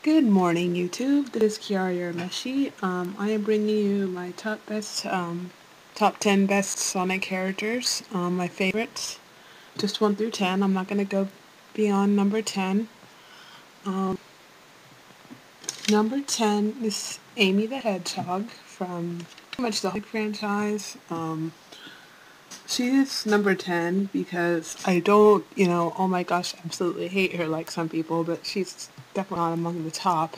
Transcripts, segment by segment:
Good morning, YouTube. This is Kiara Meshi. I am bringing you my top 10 best Sonic characters. My favorites, just 1 through 10. I'm not going to go beyond number 10. Um, Number 10 is Amy the Hedgehog from pretty much the Sonic franchise. She is number 10 because I don't, oh my gosh, absolutely hate her like some people, but she's definitely not among the top.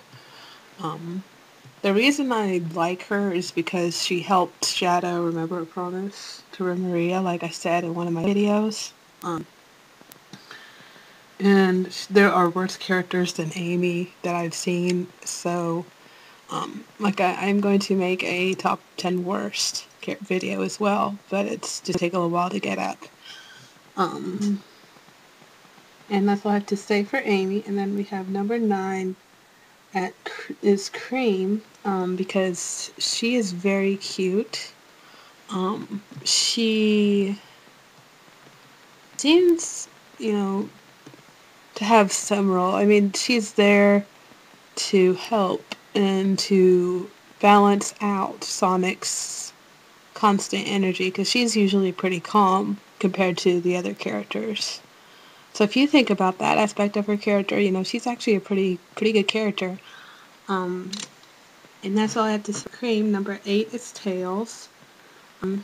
Um, The reason I like her is because she helped Shadow remember a promise to Maria, like I said in one of my videos. And there are worse characters than Amy that I've seen, so I'm going to make a top 10 worst video as well, but it's just take a little while to get up. And that's all I have to say for Amy. And then we have number 9 is Cream, because she is very cute. She seems, to have some role. I mean, she's there to help and to balance out Sonic's constant energy, because she's usually pretty calm compared to the other characters. So if you think about that aspect of her character, she's actually a pretty good character. Um, and that's all I have to say. Cream. Number 8 is Tails.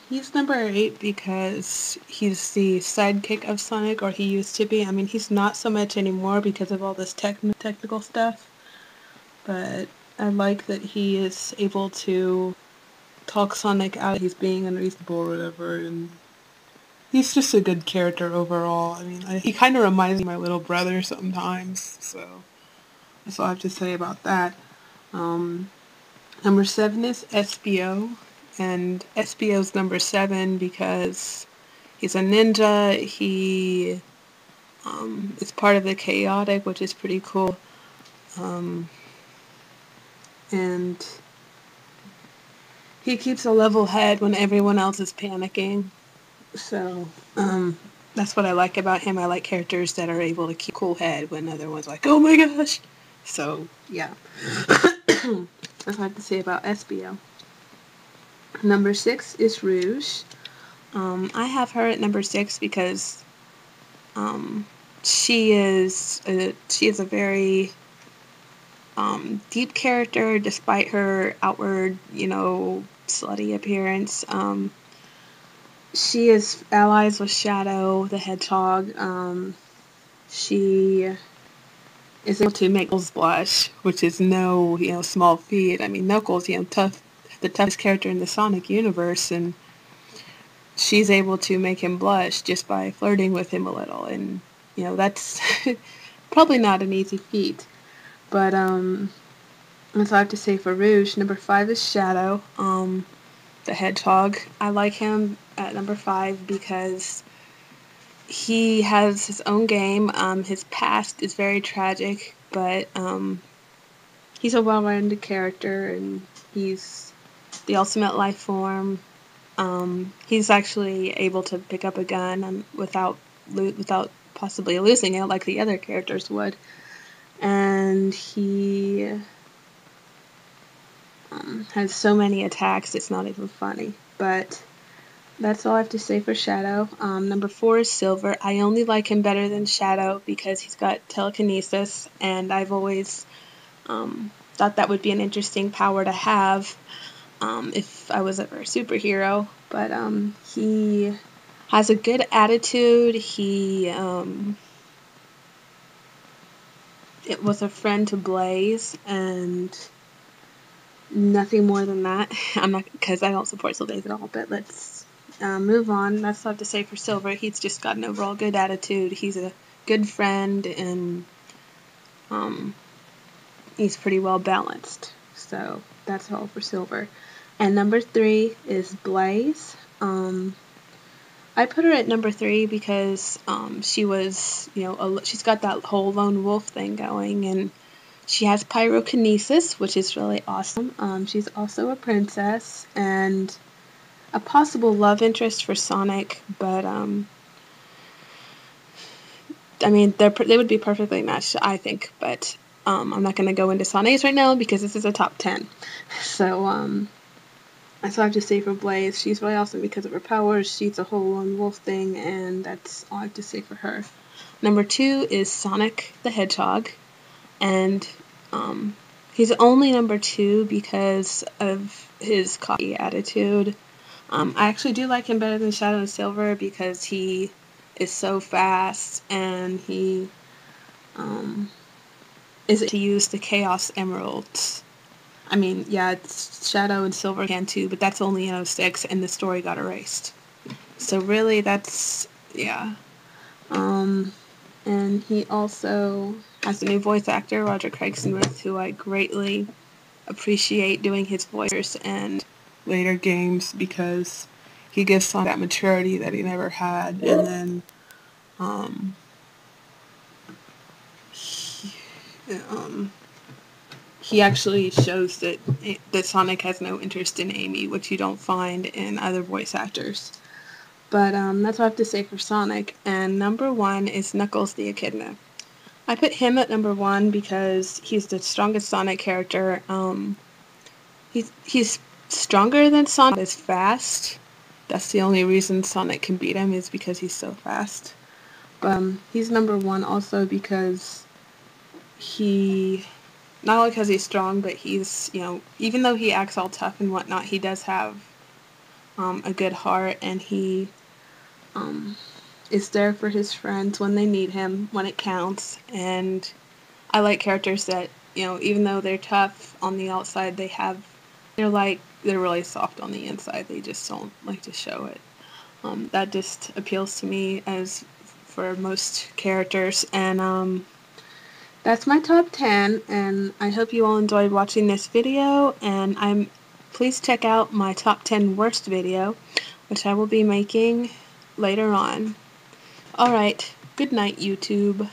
He's number 8 because he's the sidekick of Sonic, or he used to be. I mean, he's not so much anymore because of all this technical stuff, but I like that he is able to talk Sonic out. He's being unreasonable or whatever, and he's just a good character overall. I mean, he kind of reminds me of my little brother sometimes, so that's all I have to say about that. Um, Number 7 is SBO, and SBO's number 7 because he's a ninja. He is part of the chaotic, which is pretty cool. And he keeps a level head when everyone else is panicking. So that's what I like about him. I like characters that are able to keep a cool head when other ones like, oh my gosh. So yeah, that's what I have to say about SBO. Number 6 is Roose. I have her at number 6 because she is a very deep character, despite her outward, slutty appearance. She is allies with Shadow the Hedgehog. She is able to make Knuckles blush, which is no, small feat. I mean, Knuckles, the toughest character in the Sonic universe, and she's able to make him blush just by flirting with him a little, and that's probably not an easy feat. But that's all I have to say for Rouge. Number 5 is Shadow, the Hedgehog. I like him at number 5 because he has his own game. His past is very tragic, but he's a well-rounded character, and he's the ultimate life form. He's actually able to pick up a gun without possibly losing it like the other characters would. And he has so many attacks, it's not even funny. But that's all I have to say for Shadow. Number 4 is Silver. I only like him better than Shadow because he's got telekinesis, and I've always thought that would be an interesting power to have if I was ever a superhero. But he has a good attitude. He it was a friend to Glaze, and nothing more than that. I'm not, because I don't support Sylvain at all, but let's move on. That's all I have to say for Silver. He's just got an overall good attitude. He's a good friend, and he's pretty well balanced. So that's all for Silver. And number 3 is Blaze. I put her at number 3 because she was, she's got that whole lone wolf thing going, and she has pyrokinesis, which is really awesome. She's also a princess and a possible love interest for Sonic, but I mean, they would be perfectly matched, I think. But I'm not going to go into Sonic's right now because this is a top 10. So, that's all I have to say for Glaze. She's really awesome because of her powers. She's a whole lone wolf thing, and that's all I have to say for her. Number 2 is Sonic the Hedgehog, and he's only number 2 because of his cocky attitude. I actually do like him better than Shadow and Silver because he is so fast, and he is to use the Chaos Emeralds. I mean, yeah, it's Shadow and Silver can too, but that's only in 06, and the story got erased. So really, that's, yeah. And he also has a new voice actor, Roger Craig Smith, who I greatly appreciate doing his voices and later games because he gives Sonic that maturity that he never had, and then he, um, he actually shows that Sonic has no interest in Amy, which you don't find in other voice actors. But that's what I have to say for Sonic. And number 1 is Knuckles the Echidna. I put him at number 1 because he's the strongest Sonic character. He's stronger than Sonic. Is fast. That's the only reason Sonic can beat him is because he's so fast. But he's number 1 also because he, not only because he's strong, but he's, even though he acts all tough and whatnot, he does have a good heart, and he is there for his friends when they need him, when it counts. And I like characters that, even though they're tough on the outside, they're really soft on the inside. They just don't like to show it. That just appeals to me as for most characters. And that's my top 10, and I hope you all enjoyed watching this video, and please check out my top 10 worst video, which I will be making later on. Alright, good night, YouTube.